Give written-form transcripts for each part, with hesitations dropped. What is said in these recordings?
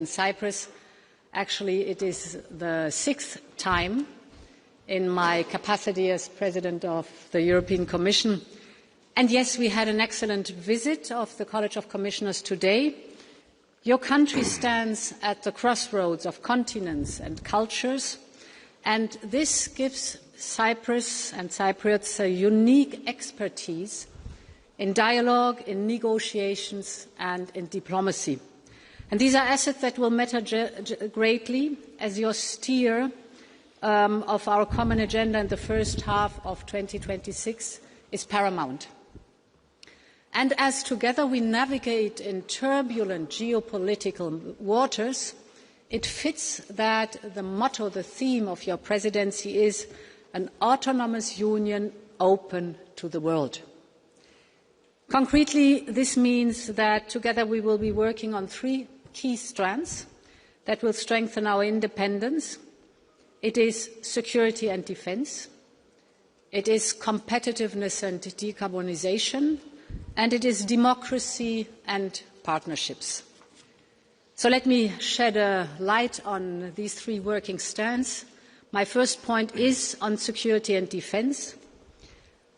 in Cyprus. Actually, it is the 6th time in my capacity as President of the European Commission. And yes, we had an excellent visit of the College of Commissioners today. Your country stands at the crossroads of continents and cultures, and this gives Cyprus and Cypriots a unique expertise in dialogue, in negotiations and in diplomacy. And these are assets that will matter greatly as your steer of our common agenda in the first half of 2026 is paramount. And as together we navigate in turbulent geopolitical waters, it fits that the motto, the theme of your presidency is an autonomous union open to the world. Concretely, this means that together we will be working on 3 key strands that will strengthen our independence. It is security and defence, it is competitiveness and decarbonisation, and it is democracy and partnerships. So let me shed a light on these 3 working strands. My first point is on security and defence.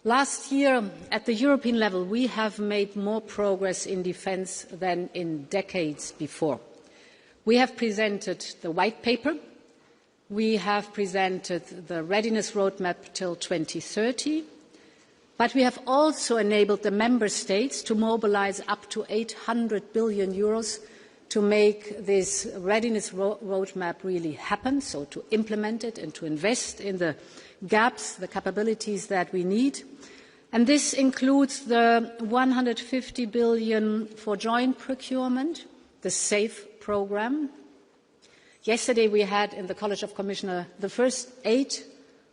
Last year, at the European level, we have made more progress in defence than in decades before. We have presented the White Paper, we have presented the Readiness Roadmap till 2030, but we have also enabled the Member States to mobilise up to 800 billion euros to make this Readiness Roadmap really happen, so to implement it and to invest in the gaps, the capabilities that we need. And this includes the 150 billion for joint procurement, the SAFE programme. Yesterday we had in the College of Commissioners the first 8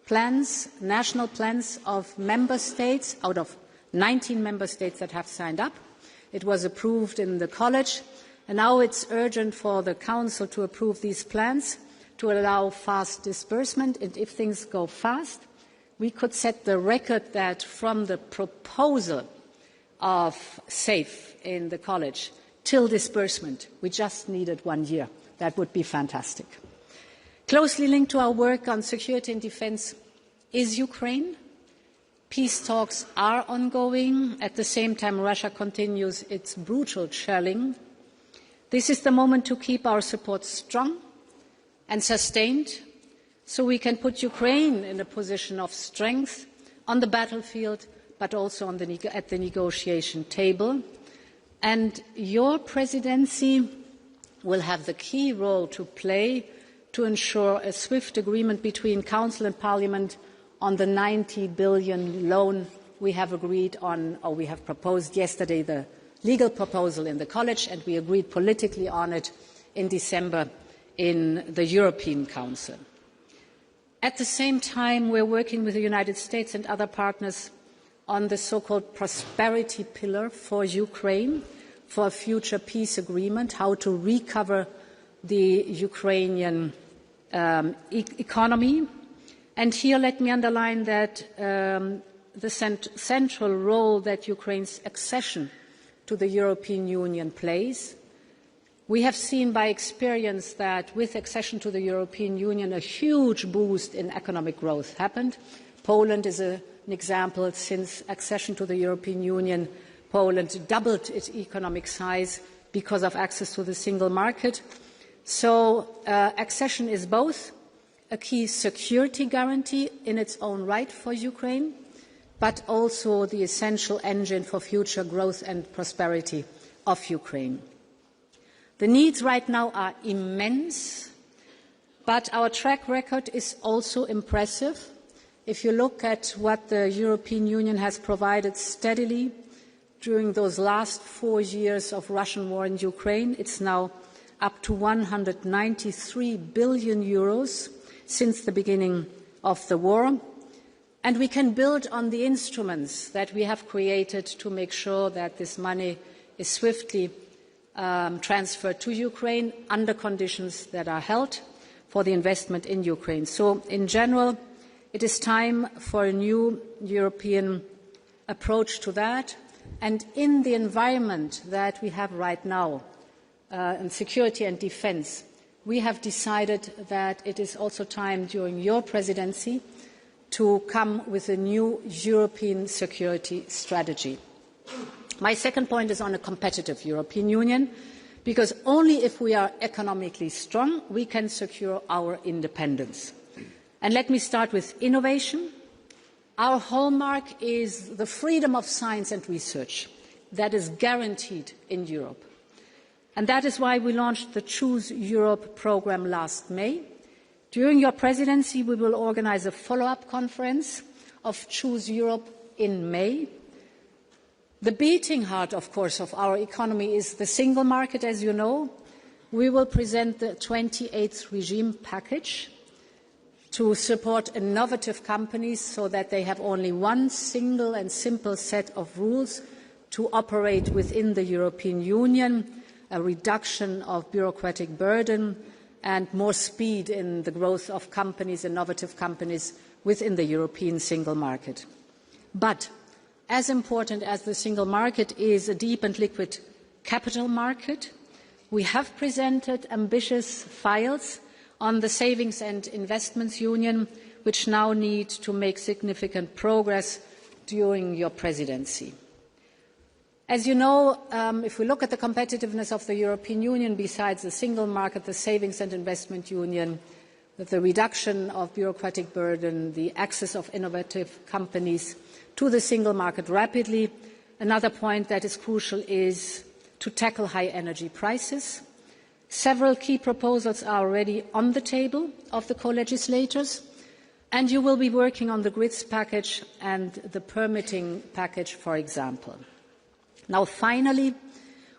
plans, national plans of member states out of 19 member states that have signed up. It was approved in the College, and now it's urgent for the Council to approve these plans to allow fast disbursement. And if things go fast, we could set the record that from the proposal of SAFE in the College till disbursement, we just needed 1 year. That would be fantastic. Closely linked to our work on security and defence is Ukraine. Peace talks are ongoing. At the same time, Russia continues its brutal shelling. This is the moment to keep our support strong and sustained so we can put Ukraine in a position of strength on the battlefield, but also at the negotiation table. And your presidency will have the key role to play to ensure a swift agreement between Council and Parliament on the 90 billion loan we have agreed on, or we have proposed yesterday, the legal proposal in the College, and we agreed politically on it in December in the European Council. At the same time, we're working with the United States and other partners on the so-called prosperity pillar for Ukraine, for a future peace agreement, how to recover the Ukrainian economy. And here let me underline that the central role that Ukraine's accession to the European Union plays. We have seen by experience that with accession to the European Union, a huge boost in economic growth happened. Poland is an example. Since accession to the European Union, Poland doubled its economic size because of access to the single market. So accession is both a key security guarantee in its own right for Ukraine, but also the essential engine for future growth and prosperity of Ukraine. The needs right now are immense, but our track record is also impressive. If you look at what the European Union has provided steadily during those last 4 years of Russian war in Ukraine, it's now up to 193 billion euros since the beginning of the war. And we can build on the instruments that we have created to make sure that this money is swiftly transferred to Ukraine under conditions that are held for the investment in Ukraine. So, in general, it is time for a new European approach to that. And in the environment that we have right now, and security and defence, we have decided that it is also time during your presidency to come with a new European security strategy. My second point is on a competitive European Union, because only if we are economically strong we can secure our independence. And let me start with innovation. Our hallmark is the freedom of science and research that is guaranteed in Europe. And that is why we launched the Choose Europe programme last May. During your presidency, we will organise a follow-up conference of Choose Europe in May. The beating heart, of course, of our economy is the single market, as you know. We will present the 28th regime package to support innovative companies so that they have only one single and simple set of rules to operate within the European Union, a reduction of bureaucratic burden and more speed in the growth of companies, innovative companies within the European single market. But as important as the single market is a deep and liquid capital market, we have presented ambitious files on the Savings and Investments Union, which now need to make significant progress during your presidency. As you know, if we look at the competitiveness of the European Union, besides the single market, the Savings and Investment Union, the reduction of bureaucratic burden, the access of innovative companies to the single market rapidly, another point that is crucial is to tackle high energy prices. Several key proposals are already on the table of the co-legislators, and you will be working on the grids package and the permitting package, for example. Now, finally,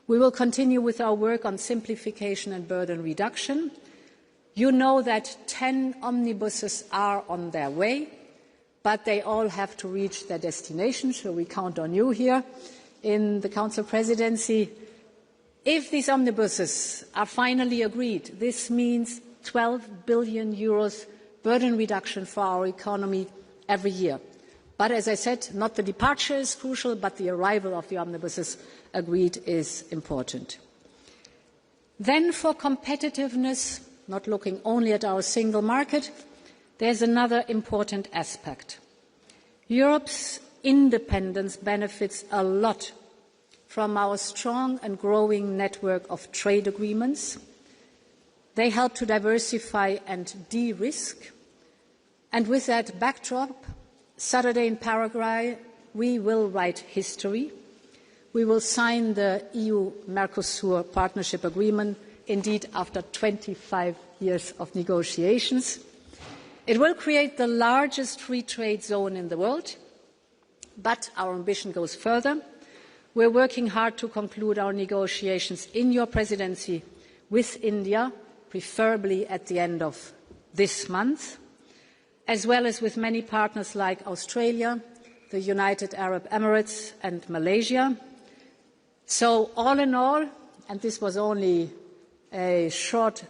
we will continue with our work on simplification and burden reduction. You know that 10 omnibuses are on their way, but they all have to reach their destination, so we count on you here in the Council presidency. If these omnibuses are finally agreed, this means 12 billion euros burden reduction for our economy every year. But as I said, not the departure is crucial, but the arrival of the omnibuses agreed is important. Then for competitiveness, not looking only at our single market, there's another important aspect. Europe's independence benefits a lot from our strong and growing network of trade agreements. They help to diversify and de-risk. And with that backdrop, Saturday in Paraguay, we will write history. We will sign the EU-Mercosur Partnership Agreement, indeed after 25 years of negotiations. It will create the largest free trade zone in the world, but our ambition goes further. We're working hard to conclude our negotiations in your presidency with India, preferably at the end of this month, as well as with many partners like Australia, the United Arab Emirates and Malaysia. So all in all, and this was only a short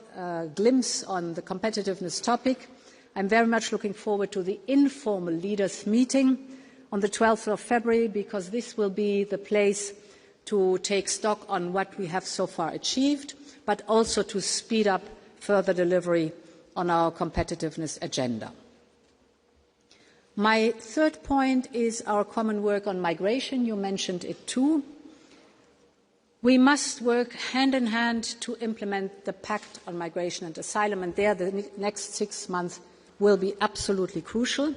glimpse on the competitiveness topic, I'm very much looking forward to the informal leaders' meeting on the 12th of February, because this will be the place to take stock on what we have so far achieved, but also to speed up further delivery on our competitiveness agenda. My third point is our common work on migration. You mentioned it too. We must work hand in hand to implement the Pact on Migration and Asylum, and there the next 6 months will be absolutely crucial.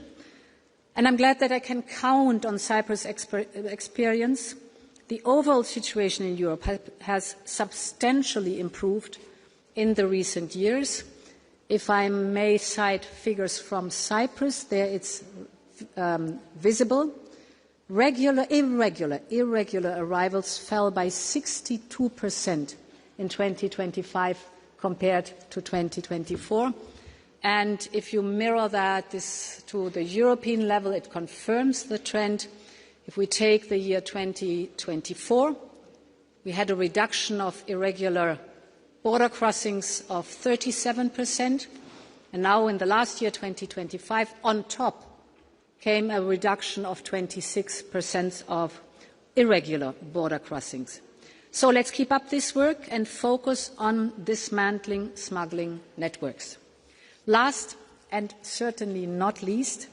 And I'm glad that I can count on Cyprus' experience. The overall situation in Europe has substantially improved in the recent years. If I may cite figures from Cyprus, there it's visible. Irregular arrivals fell by 62% in 2025 compared to 2024. And if you mirror that to the European level, it confirms the trend. If we take the year 2024, we had a reduction of irregular border crossings of 37%, and now in the last year, 2025, on top came a reduction of 26% of irregular border crossings. So let's keep up this work and focus on dismantling smuggling networks. Last, and certainly not least,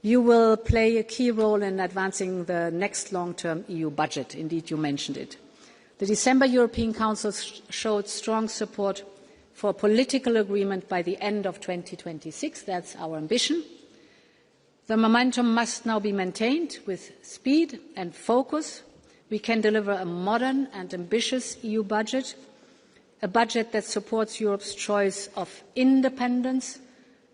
you will play a key role in advancing the next long-term EU budget. Indeed, you mentioned it. The December European Council showed strong support for political agreement by the end of 2026. That's our ambition. The momentum must now be maintained with speed and focus. We can deliver a modern and ambitious EU budget, a budget that supports Europe's choice of independence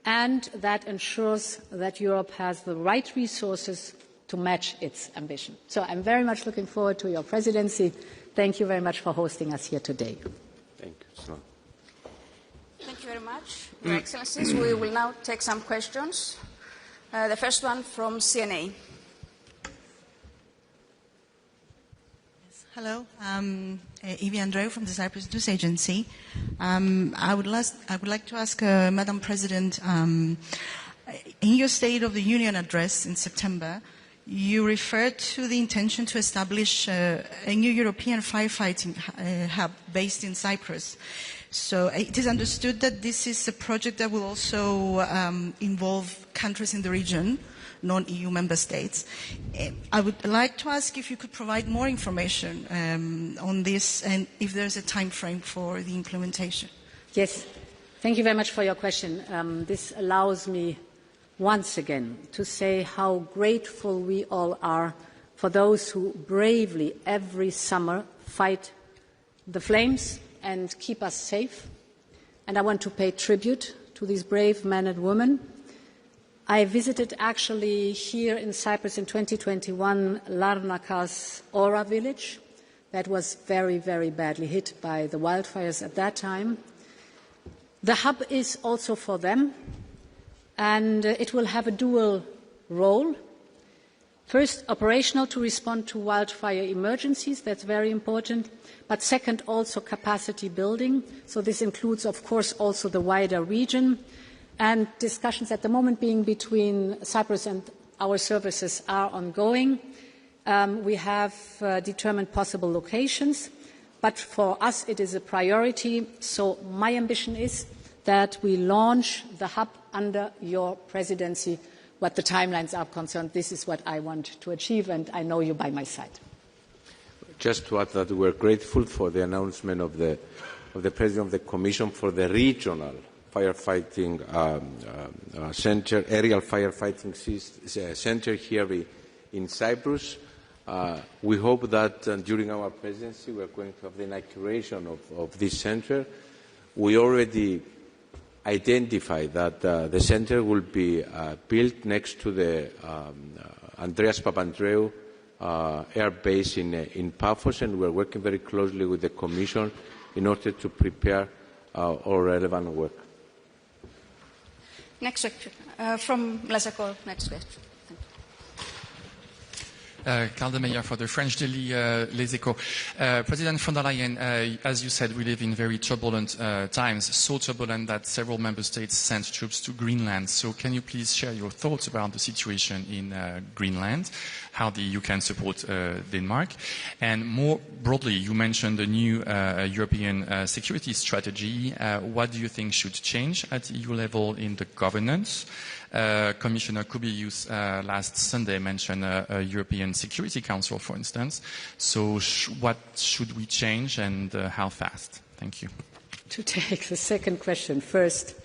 and that ensures that Europe has the right resources to match its ambition. So I'm very much looking forward to your presidency. Thank you very much for hosting us here today. Thank you. Thank you very much, Your Excellencies. We will now take some questions. The first one from CNA. Hello, Evie Andreu from the Cyprus News Agency. I would like to ask Madam President, in your State of the Union address in September, you referred to the intention to establish a new European firefighting hub based in Cyprus. So it is understood that this is a project that will also involve countries in the region, non-EU member states. I would like to ask if you could provide more information on this and if there's a time frame for the implementation. Yes, thank you very much for your question. This allows me once again to say how grateful we all are for those who bravely every summer fight the flames and keep us safe. And I want to pay tribute to these brave men and women. I visited actually here in Cyprus in 2021 Larnaca's Ora village that was very, very badly hit by the wildfires at that time. The hub is also for them, and it will have a dual role. First, operational to respond to wildfire emergencies, that's very important, but second, also capacity building. So this includes, of course, also the wider region. And discussions at the moment being between Cyprus and our services are ongoing. We have determined possible locations, but for us it is a priority. So my ambition is that we launch the hub under your presidency. What the timelines are concerned, this is what I want to achieve, and I know you by my side. Just to add that we're grateful for the announcement of the President of the Commission for the regional firefighting center, aerial firefighting center here in Cyprus. We hope that during our presidency we are going to have the inauguration of this center. We already identified that the center will be built next to the Andreas Papandreou air base in Paphos, and we are working very closely with the Commission in order to prepare all relevant work. Next question from Lazakor. Next question. Karl de Meyer for the French daily Les Echos. President von der Leyen, as you said, we live in very turbulent times, so turbulent that several member states sent troops to Greenland. So can you please share your thoughts about the situation in Greenland, how the EU can support Denmark? And more broadly, you mentioned the new European security strategy. What do you think should change at EU level in the governance? Commissioner Kubilius last Sunday mentioned a European Security Council, for instance. So what should we change and how fast? Thank you. To take the second question first,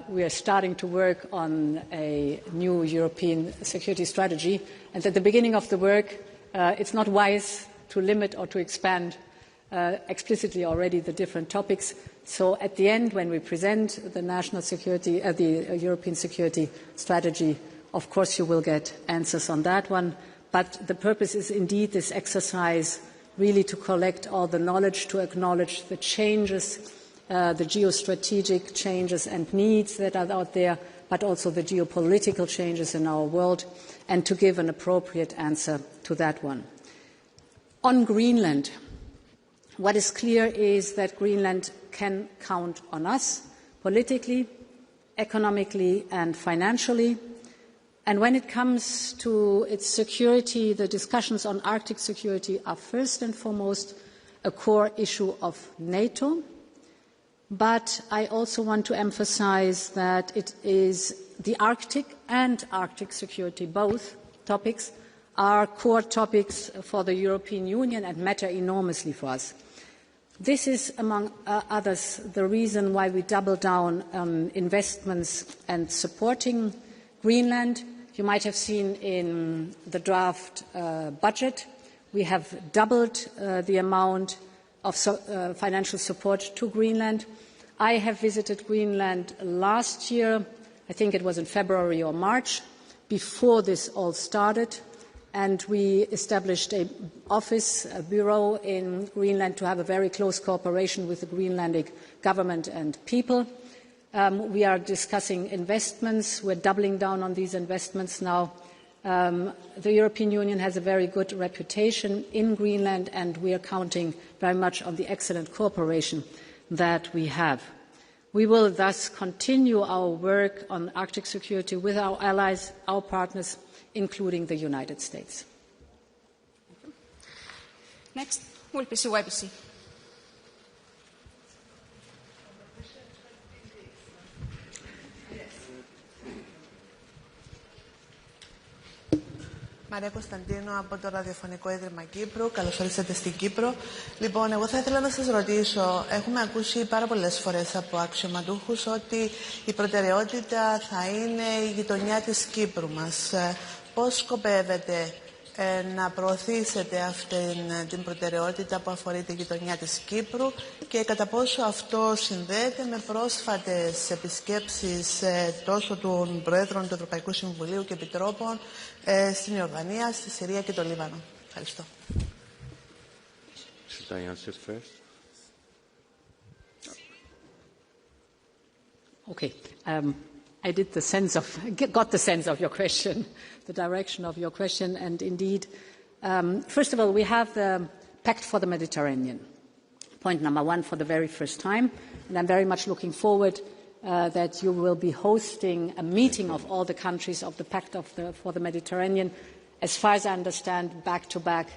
we are starting to work on a new European security strategy. And at the beginning of the work, it's not wise to limit or to expand explicitly already the different topics. So at the end, when we present the national security, the European security strategy, of course you will get answers on that one. But the purpose is indeed this exercise really to collect all the knowledge, to acknowledge the changes, the geostrategic changes and needs that are out there, but also the geopolitical changes in our world, and to give an appropriate answer to that one. On Greenland, what is clear is that Greenland can count on us politically, economically and financially. And when it comes to its security, the discussions on Arctic security are first and foremost a core issue of NATO. But I also want to emphasize that it is the Arctic and Arctic security, both topics, are core topics for the European Union and matter enormously for us. This is, among others, the reason why we double down on investments and supporting Greenland. You might have seen in the draft budget, we have doubled the amount of financial support to Greenland. I have visited Greenland last year, I think it was in February or March, before this all started, and we established an office, a bureau in Greenland to have a very close cooperation with the Greenlandic government and people. We are discussing investments. We're doubling down on these investments now. The European Union has a very good reputation in Greenland, and we are counting very much on the excellent cooperation that we have. We will thus continue our work on Arctic security with our allies, our partners, including the United States. Next will be CYBC. Μαρία Κωνσταντίνου από το Ραδιοφωνικό Ίδρυμα Κύπρου. Καλώς ορίσατε στην Κύπρο. Λοιπόν, εγώ θα ήθελα να σας ρωτήσω, έχουμε ακούσει πάρα πολλές φορές από αξιωματούχους ότι η προτεραιότητα θα είναι η γειτονιά της Κύπρου μας. Πώς σκοπεύετε να προωθήσετε αυτή την προτεραιότητα που αφορεί τη γειτονιά της Κύπρου και κατά πόσο αυτό συνδέεται με πρόσφατες επισκέψεις τόσο των Προέδρων του Ευρωπαϊκού Συμβουλίου και Επιτρόπων στην Ιορδανία, στη Συρία και το Λίβανο. Ευχαριστώ. Should I answer first? Okay. I got the sense of your question, the direction of your question, and indeed, first of all, we have the Pact for the Mediterranean, point number one, for the very first time, and I'm very much looking forward that you will be hosting a meeting of all the countries of the Pact for the Mediterranean, as far as I understand, back-to-back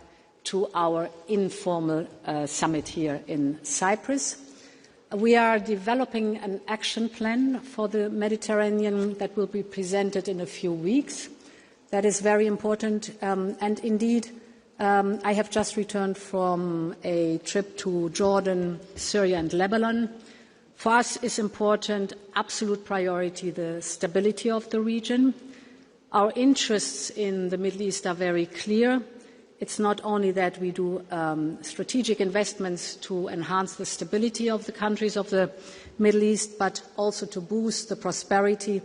to our informal summit here in Cyprus. We are developing an action plan for the Mediterranean that will be presented in a few weeks. That is very important. And indeed, I have just returned from a trip to Jordan, Syria, and Lebanon. For us, it's important, absolute priority, the stability of the region. Our interests in the Middle East are very clear. It's not only that we do strategic investments to enhance the stability of the countries of the Middle East, but also to boost the prosperity,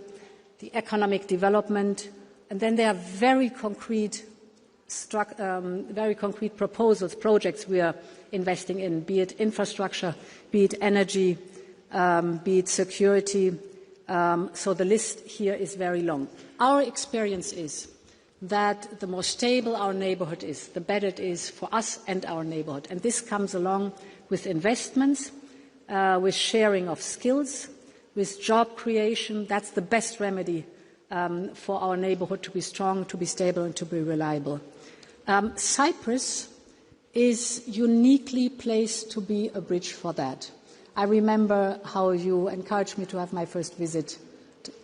the economic development. And then there are very concrete proposals, projects we are investing in, be it infrastructure, be it energy, be it security. So the list here is very long. Our experience is that the more stable our neighbourhood is, the better it is for us and our neighbourhood. And this comes along with investments, with sharing of skills, with job creation. That's the best remedy for our neighbourhood to be strong, to be stable, and to be reliable. Cyprus is uniquely placed to be a bridge for that. I remember how you encouraged me to have my first visit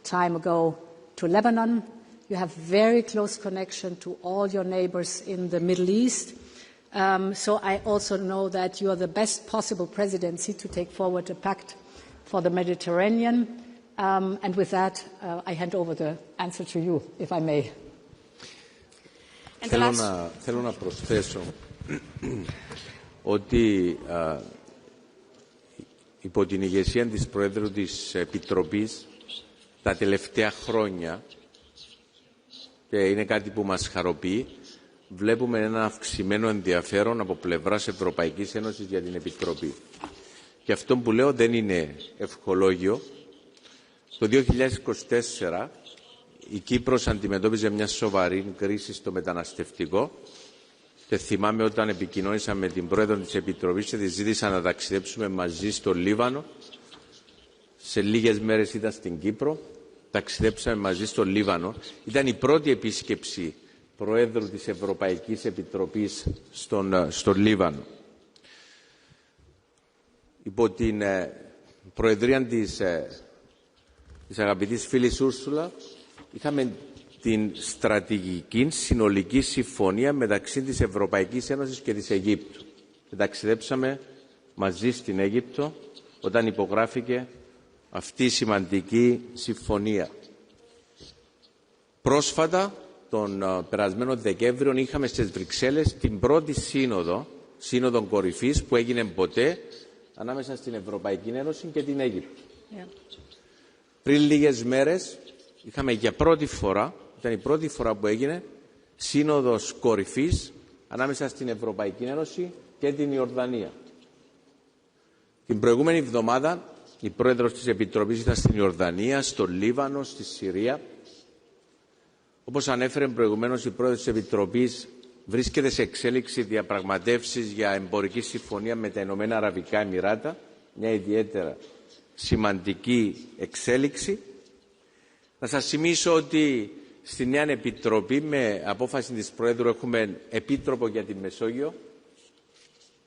time ago to Lebanon. You have very close connection to all your neighbors in the Middle East. So I also know that you are the best possible presidency to take forward a pact for the Mediterranean. And with that, I hand over the answer to you, if I may. Θέλω να προσθέσω ότι υπό την ηγεσία της Προέδρου της Επιτροπής τα τελευταία χρόνια, και είναι κάτι που μας χαροποιεί, βλέπουμε ένα αυξημένο ενδιαφέρον από πλευράς Ευρωπαϊκής Ένωσης για την Επιτροπή. Και αυτό που λέω δεν είναι ευχολόγιο. Το 2024 η Κύπρος αντιμετώπιζε μια σοβαρή κρίση στο μεταναστευτικό και θυμάμαι όταν επικοινώνησα με την Πρόεδρο της Επιτροπής και της ζήτησα να ταξιδέψουμε μαζί στο Λίβανο. Σε λίγες μέρες ήταν στην Κύπρο. Ταξιδέψαμε μαζί στο Λίβανο. Ήταν η πρώτη επίσκεψη Προέδρου της Ευρωπαϊκής Επιτροπής στο Λίβανο. υπό την προεδρία της αγαπητής φίλης Ούρσουλα, είχαμε την στρατηγική συνολική συμφωνία μεταξύ της Ευρωπαϊκής Ένωσης και της Αιγύπτου. Και ταξιδέψαμε μαζί στην Αίγυπτο όταν υπογράφηκε αυτή η σημαντική συμφωνία. Πρόσφατα, τον περασμένο Δεκέμβριο, είχαμε στις Βρυξέλλες την πρώτη σύνοδο κορυφής που έγινε ποτέ ανάμεσα στην Ευρωπαϊκή Ένωση και την Αίγυπτο. Πριν λίγες μέρες είχαμε για πρώτη φορά, ήταν η πρώτη φορά που έγινε, σύνοδος κορυφής ανάμεσα στην Ευρωπαϊκή Ένωση και την Ιορδανία. Την προηγούμενη εβδομάδα η πρόεδρος της Επιτροπής ήταν στην Ιορδανία, στο Λίβανο, στη Συρία. Όπως ανέφερε προηγουμένως η πρόεδρος της Επιτροπής, βρίσκεται σε εξέλιξη διαπραγματεύσεις για εμπορική συμφωνία με τα Ηνωμένα Αραβικά Εμιράτα, μια ιδιαίτερα σημαντική εξέλιξη. Να σας θυμίσω ότι στη νέα Επιτροπή, με απόφαση της Προέδρου, έχουμε Επίτροπο για τη Μεσόγειο,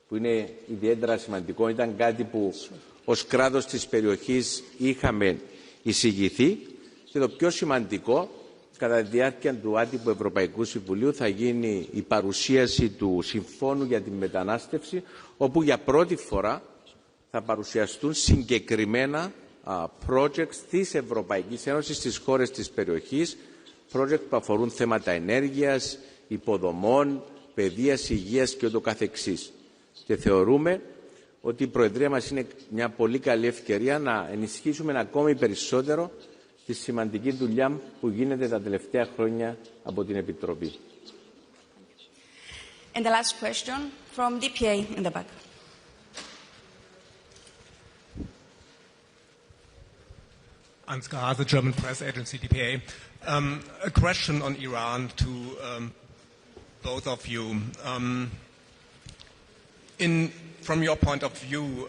που είναι ιδιαίτερα σημαντικό. Ήταν κάτι που ως κράτος της περιοχής είχαμε εισηγηθεί. Και το πιο σημαντικό, κατά τη διάρκεια του άτυπου Ευρωπαϊκού Συμβουλίου θα γίνει η παρουσίαση του Συμφώνου για τη Μετανάστευση, όπου για πρώτη φορά θα παρουσιαστούν συγκεκριμένα projects της Ευρωπαϊκής Ένωσης στις χώρες της περιοχής, project που αφορούν θέματα ενέργειας, υποδομών, παιδείας, υγείας και ούτω καθεξής. Και θεωρούμε ότι η Προεδρία μας είναι μια πολύ καλή ευκαιρία να ενισχύσουμε ακόμη περισσότερο τη σημαντική δουλειά που γίνεται τα τελευταία χρόνια από την Επιτροπή. And the last question from DPA in the back. Ansgar, the German press agency, DPA. A question on Iran to both of you. From your point of view,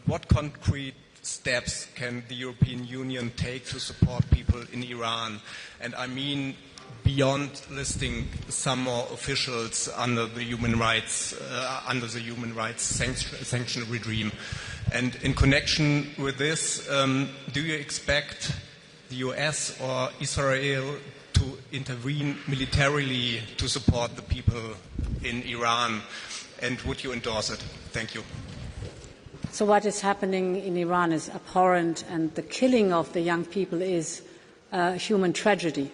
what concrete steps can the European Union take to support people in Iran? And I mean beyond listing some more officials under the human rights sanction regime. And in connection with this, do you expect the US or Israel to intervene militarily to support the people in Iran? And would you endorse it? Thank you. So what is happening in Iran is abhorrent, and the killing of the young people is a human tragedy.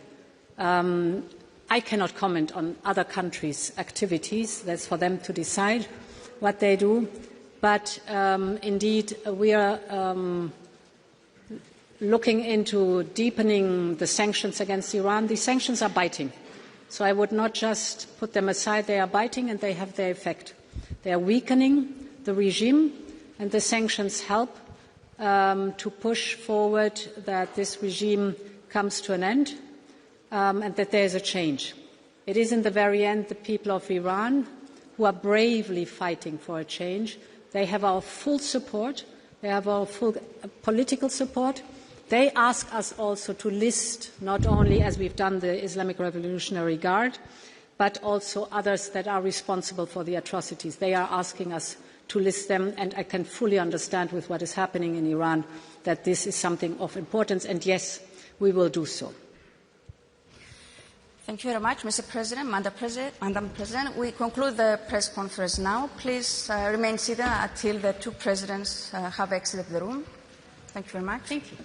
I cannot comment on other countries' activities. That's for them to decide what they do. But indeed, we are looking into deepening the sanctions against Iran. These sanctions are biting. So I would not just put them aside. They are biting and they have their effect. They are weakening the regime, and the sanctions help to push forward that this regime comes to an end and that there is a change. It is in the very end the people of Iran who are bravely fighting for a change. They have our full support. They have our full political support. They ask us also to list not only, as we've done, the Islamic Revolutionary Guard, but also others that are responsible for the atrocities. They are asking us to list them, and I can fully understand with what is happening in Iran that this is something of importance, and yes, we will do so. Thank you very much, Mr. President, Madam President. We conclude the press conference now. Please remain seated until the two presidents have exited the room. Thank you very much. Thank you.